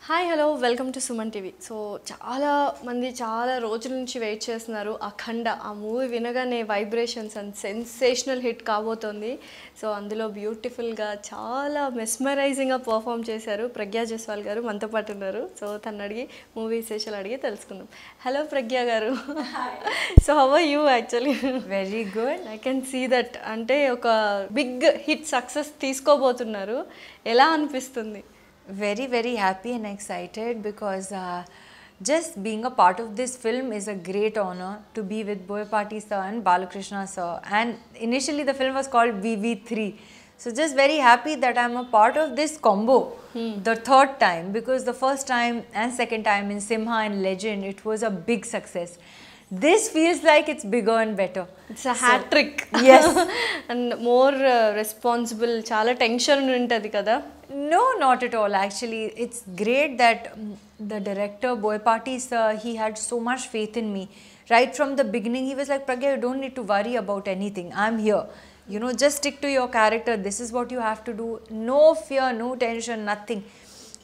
Hi hello welcome to Suman TV. So చాలా మంది చాలా రోజుల నుంచి వెయిట్ చేస్తున్నారు. అఖండ ఆ మూవీ వినగానే వైబ్రేషన్స్ అండ్ సెన్సేషనల్ హిట్ కాబోతోంది. సో అందులో బ్యూటిఫుల్గా చాలా మెస్మరైజింగ్గా పర్ఫామ్ చేశారు ప్రజ్ఞా జైస్వాల్ గారు. మనతో పాటు ఉన్నారు. సో తను అడిగి మూవీ విశేషాలు అడిగి తెలుసుకుందాం. హలో ప్రజ్ఞా గారు. So how are you? Actually very good. I can see that అంటే ఒక బిగ్ హిట్ సక్సెస్ తీసుకోబోతున్నారు. ఎలా అనిపిస్తుంది? Very happy and excited because just being a part of this film is a great honor to be with Boyapati sir and Balakrishna sir. And initially the film was called VV3. So just very happy that I'm a part of this combo the third time, because the first time and second time in Simha and Legend it was a big success. This feels like it's bigger and better. It's a hat trick. Yes. And more responsible. చాలా tension ఉంటుంది కదా? No, not at all. Actually, it's great that the director Boyapati sir, he had so much faith in me. Right from the beginning, he was like, Pragya, you don't need to worry about anything. I'm here. You know, just stick to your character. This is what you have to do. No fear, no tension, nothing.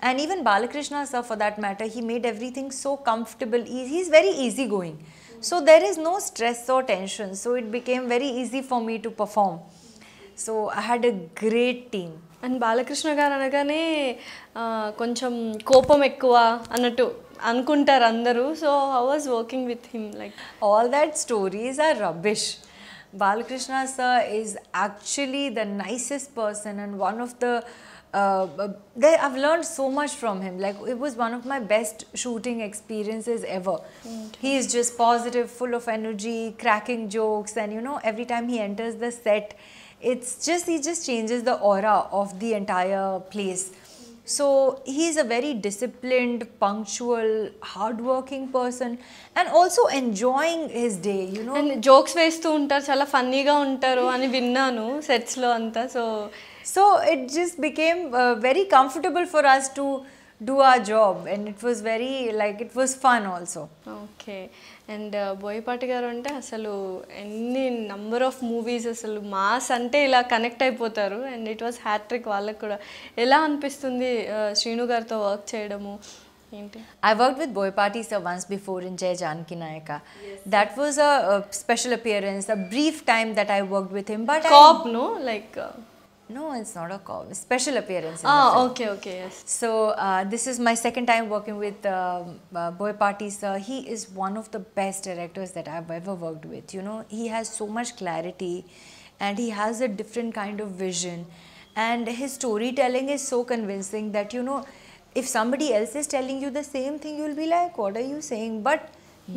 And even Balakrishna sir, for that matter, he made everything so comfortable. He's very easygoing. So there is no stress or tension. So it became very easy for me to perform. So I had a great team. And Balakrishna గారు అనగానే కొంచెం కోపం ఎక్కువ అన్నట్టు అనుకుంటారు అందరూ. So how was working with him? Like all that stories are rubbish. Balakrishna sir is actually the nicest person and one of the I've learned so much from him. Like, it was one of my best shooting experiences ever. He is just positive, full of energy, cracking jokes, and you know, every time he enters the set, he just changes the aura of the entire place. So he's a very disciplined, punctual, hardworking person and also enjoying his day, you know. And jokes వేస్తూ ఉంటారు, చాలా ఫన్నీగా ఉంటారు అని విన్నాను సెట్స్లో అంతా. So it just became very comfortable for us to do our job, and it was very, like, it was fun also. Okay. And Boyapati గారు అంటే అసలు ఎన్ని నంబర్ ఆఫ్ మూవీస్, అసలు మాస్ అంటే ఇలా కనెక్ట్ అయిపోతారు. అండ్ ఇట్ వాస్ హ్యాట్రిక్ వాళ్ళకి కూడా. ఎలా అనిపిస్తుంది శ్రీను గారితో వర్క్ చేయడము? ఏంటి? I worked with Boyapati sir once before in Jai Janki Nayaka. That was a special appearance, a brief time that I worked with him. But cop no like no, it's not a call. Special appearance. In the film. Okay, yes. So this is my second time working with Boyapati sir. He is one of the best directors that I've ever worked with. You know, he has so much clarity, and he has a different kind of vision, and his storytelling is so convincing that, you know, if somebody else is telling you the same thing, you'll be like, what are you saying? But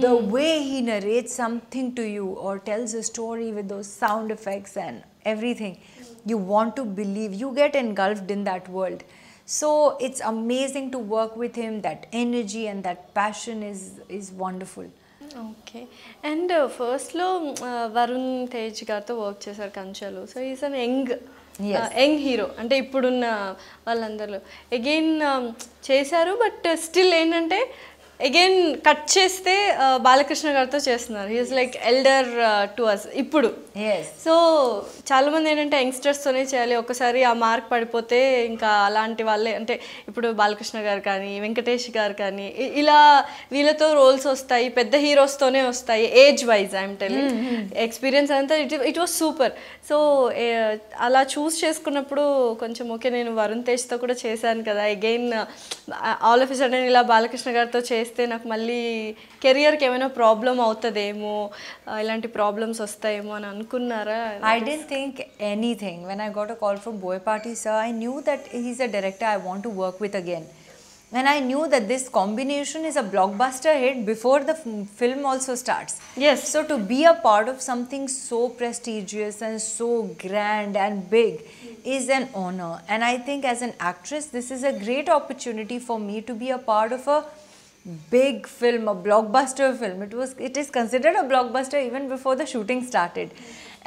the way he narrates something to you or tells a story with those sound effects and everything, you want to believe, you get engulfed in that world. So it's amazing to work with him. That energy and that passion is wonderful. Okay. And ఫస్ట్లో వరుణ్ తేజ్ గారితో work చేశారు కంచెలు. So is an young hero అంటే ఇప్పుడున్న వాళ్ళందరిలో. Again చేశారు, but still ఏంటంటే again cut చేస్తే బాలకృష్ణ గారితో చేస్తున్నారు. He's like elder to us ఇప్పుడు. సో చాలామంది ఏంటంటే యంగ్స్టర్స్తోనే చేయాలి, ఒకసారి ఆ మార్క్ పడిపోతే ఇంకా అలాంటి వాళ్ళే, అంటే ఇప్పుడు బాలకృష్ణ గారు కానీ వెంకటేష్ గారు కానీ ఇలా వీళ్ళతో రోల్స్ వస్తాయి, పెద్ద హీరోస్తోనే వస్తాయి age wise. I'm telling experience అంతా ఇట్ వాస్ సూపర్. సో అలా చూస్ చేసుకున్నప్పుడు కొంచెం ఓకే, నేను వరుణ్ తేజ్తో కూడా చేశాను కదా, again all of a sudden ఇలా బాలకృష్ణ గారితో చేస్తే నాకు మళ్ళీ కెరియర్కి ఏమైనా ప్రాబ్లం అవుతుందేమో, ఇలాంటి ప్రాబ్లమ్స్ వస్తాయేమో అని అనుకున్నారా? I didn't think anything. When I got a call from Boyapati sir, I knew that he's a director I want to work with again. And I knew that this combination is a blockbuster hit before the film also starts. Yes. So to be a part of something so prestigious and so grand and big is an honor. And I think as an actress, this is a great opportunity for me to be a part of a big film, a blockbuster film. It is considered a blockbuster even before the shooting started.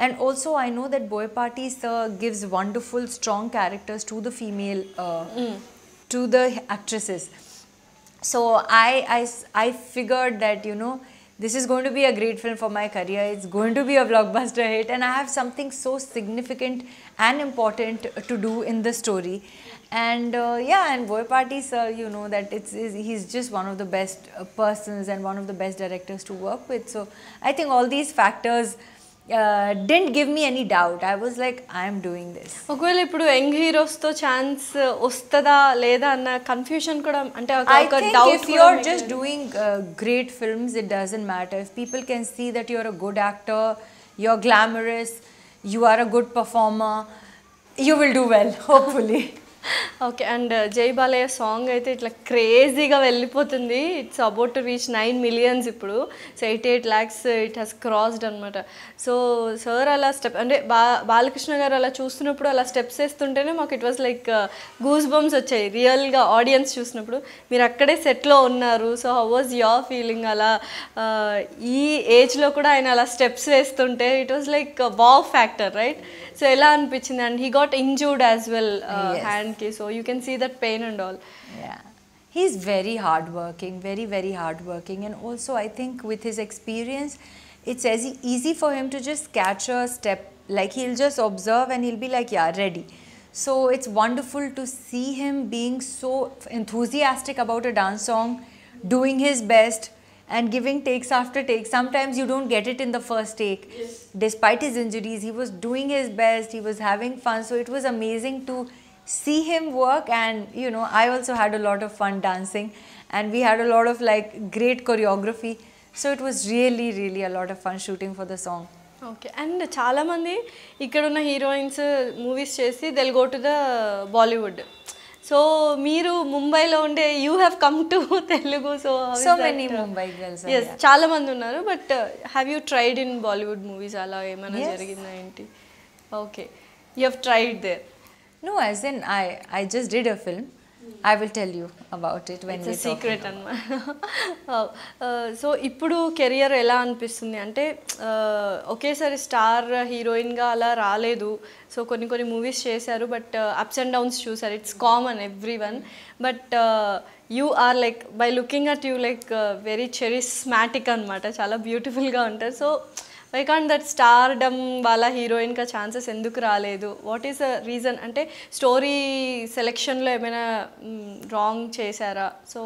And also I know that Boyapati sir gives wonderful, strong characters to the female to the actresses. So I figured that, you know, this is going to be a great film for my career, it's going to be a blockbuster hit, and I have something so significant and important to do in the story. And yeah, and Boy Parties, you know that he's just one of the best persons and one of the best directors to work with. So I think all these factors didn't give me any doubt. I was like, I am doing this. ఒకవేళ ఇప్పుడు young హీరోస్తో chance వస్తుందా లేదా అన్న confusion కూడా అంటే I ఒక think doubt if you're just doing great films, it doesn't matter. If people can see that you're a good actor, you're glamorous, you are a good performer, you will do well, hopefully. Okay. And జై Balayya song అయితే ఇట్లా క్రేజీగా వెళ్ళిపోతుంది. It's about to reach 9 million ఇప్పుడు. So 88 lakhs it has crossed అనమాట. So sir అలా step అంటే బాలకృష్ణ గారు అలా చూస్తున్నప్పుడు అలా స్టెప్స్ వేస్తుంటేనే మాకు it was like goose bumps వచ్చాయి రియల్గా ఆడియన్స్ చూసినప్పుడు. మీరు అక్కడే సెట్లో ఉన్నారు. So how was your feeling అలా ఈ ఏజ్లో కూడా ఆయన అలా స్టెప్స్ వేస్తుంటే it was like wow factor right. So ఎలా అనిపించింది? And he got injured as well hand. So you can see that pain and all. Yeah, he's very hardworking, very, very hardworking, and also I think with his experience, it's as easy for him to just catch a step. Like he'll just observe and he'll be like, yeah, ready. So it's wonderful to see him being so enthusiastic about a dance song, doing his best and giving takes after takes. Sometimes you don't get it in the first take. Yes. Despite his injuries, he was doing his best, he was having fun. So it was amazing to see him work. And you know, I also had a lot of fun dancing, and we had a lot of like great choreography. So it was really, really a lot of fun shooting for the song. Okay. And చాలామంది ఇక్కడున్న heroines movies చేసి they'll go to the Bollywood. So మీరు ముంబైలో ఉండే you have come to Telugu. So many Mumbai girls. Yes, చాలా మంది ఉన్నారు. But have you tried in Bollywood movies? అలా ఏమైనా జరిగిందా ఏంటి? Okay, you have tried there. No, as in I just did a film. I will tell you about it when we talk. It's a secret అన్నమాట. So ఇప్పుడు career ఎలా అనిపిస్తుంది అంటే ఒకేసారి స్టార్ హీరోయిన్గా అలా రాలేదు. సో కొన్ని మూవీస్ చేశారు, బట్ అప్స్ అండ్ డౌన్స్ చూసారు. It's common everyone. But you are like by looking at you like very charismatic అనమాట. చాలా బ్యూటిఫుల్గా ఉంటారు. So why can't that stardom వాళ్ళ హీరోయిన్గా ఛాన్సెస్ ఎందుకు రాలేదు? What is the reason? అంటే స్టోరీ సెలెక్షన్లో ఏమైనా రాంగ్ చేశారా? So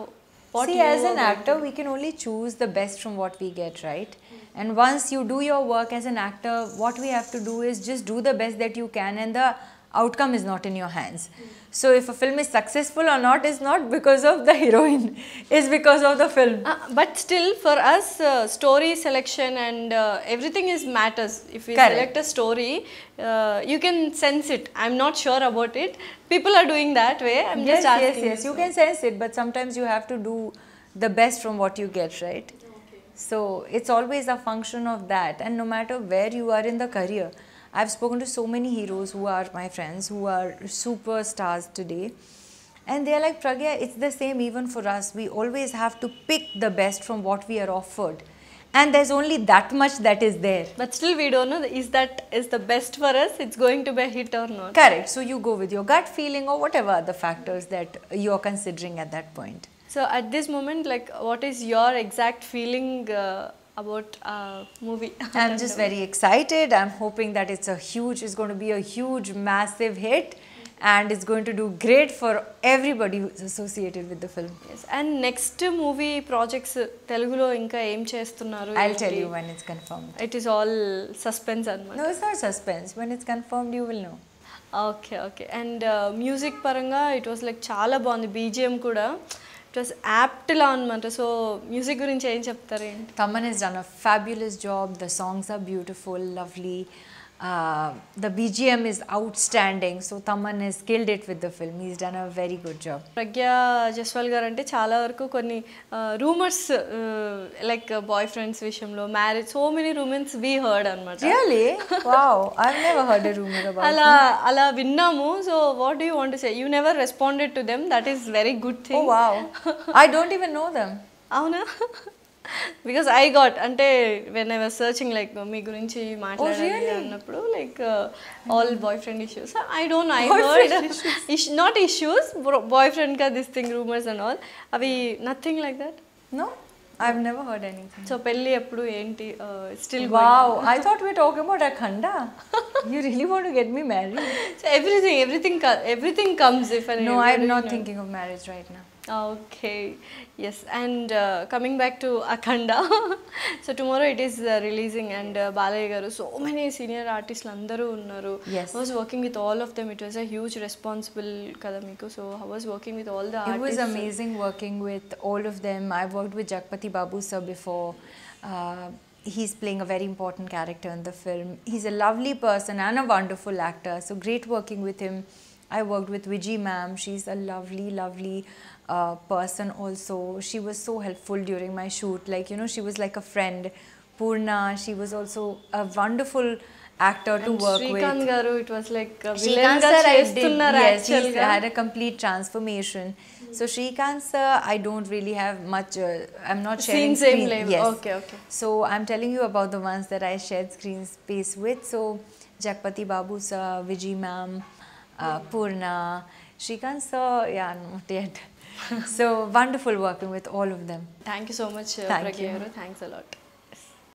see, as an actor, we can only choose the best from what we get, right? And once you do your work as an actor, what we have to do is just do the best that you can, and the outcome is not in your hands. So if a film is successful or not is not because of the heroine, it's because of the film. But still for us story selection and everything is matters. If we Correct. select a story, you can sense it. I'm not sure about it. People are doing that way. I'm just asking. Yes, you can sense it, but sometimes you have to do the best from what you get, right? Okay. So it's always a function of that. And no matter where you are in the career, I've spoken to so many heroes who are my friends, who are superstars today, and they are like, Pragya, it's the same even for us. We always have to pick the best from what we are offered, and there's only that much that is there. But still we don't know is that is the best for us, it's going to be a hit or not. Correct. So you go with your gut feeling or whatever other factors that you're considering at that point. So at this moment, like, what is your exact feeling about movie? I'm just very excited. I'm hoping that it's going to be a huge, massive hit, and it's going to do great for everybody who's associated with the film. Yes. And next movie projects Telugulo inka em chestunnaru? I'll tell you when it's confirmed. It is all suspense anamata. No, it's not suspense. When it's confirmed, you will know. Okay. And music paranga, it was like chala bagundi. BGM kuda it was apt la anamata. So music gurinchi em cheptaru enti? Taman has done a fabulous job. The songs are beautiful, lovely. The BGM is outstanding. So Taman has killed it with the film. He's done a very good job. Pragya Jaiswal garu ante chaala varaku konni rumors like boyfriends vishayamlo, marriage, so many rumors we heard anamata. Really? Wow, I've never heard a rumor about ala vinnamu. So what do you want to say? You never responded to them. That is very good thing. Oh wow. I don't even know them. Avuna? Because I got ante when I was searching like మీ గురించి మాట్లాడాలి అన్నప్పుడు like all boyfriend issues. I don't know, I heard not issues, boyfriend ka this thing, rumors and all. Avi nothing like that? No, I've never heard anything. So పెళ్ళి ఎప్పుడు ఏంటి still Wow, I thought we were talking about Akhanda. You really want to get me married? So everything comes if No, I'm not thinking of marriage right now. Okay, yes, and coming back to Akhanda, so tomorrow it is releasing, and Balaya garu, so many senior artists landaru unnaru. Yes. I was working with all of them. It was a huge responsible kada meeku. So I was working with all the It artists. was amazing working with all of them. I've worked with Jagpati Babu sir before. He's playing a very important character in the film. He's a lovely person and a wonderful actor. So great working with him. I worked with Vijay ma'am. She's a lovely person also. She was so helpful during my shoot. Like, you know, she was like a friend. Purna, she was also a wonderful actor to work Srikanth with. garu, it was like villain Srikanth ga sir, I did, chestunnaru yes, actually he's had a complete transformation. So Srikanth sir, I don't really have much, I'm not sharing Seen same screen. level. Yes. Okay. So I'm telling you about the ones that I shared screen space with. So Jagpati Babu sir, Vijay ma'am, Purna, Srikanth sir, yeah, not yet. So wonderful working with all of them. Thank you so much, Thank Pragya you. garu. Thanks a lot.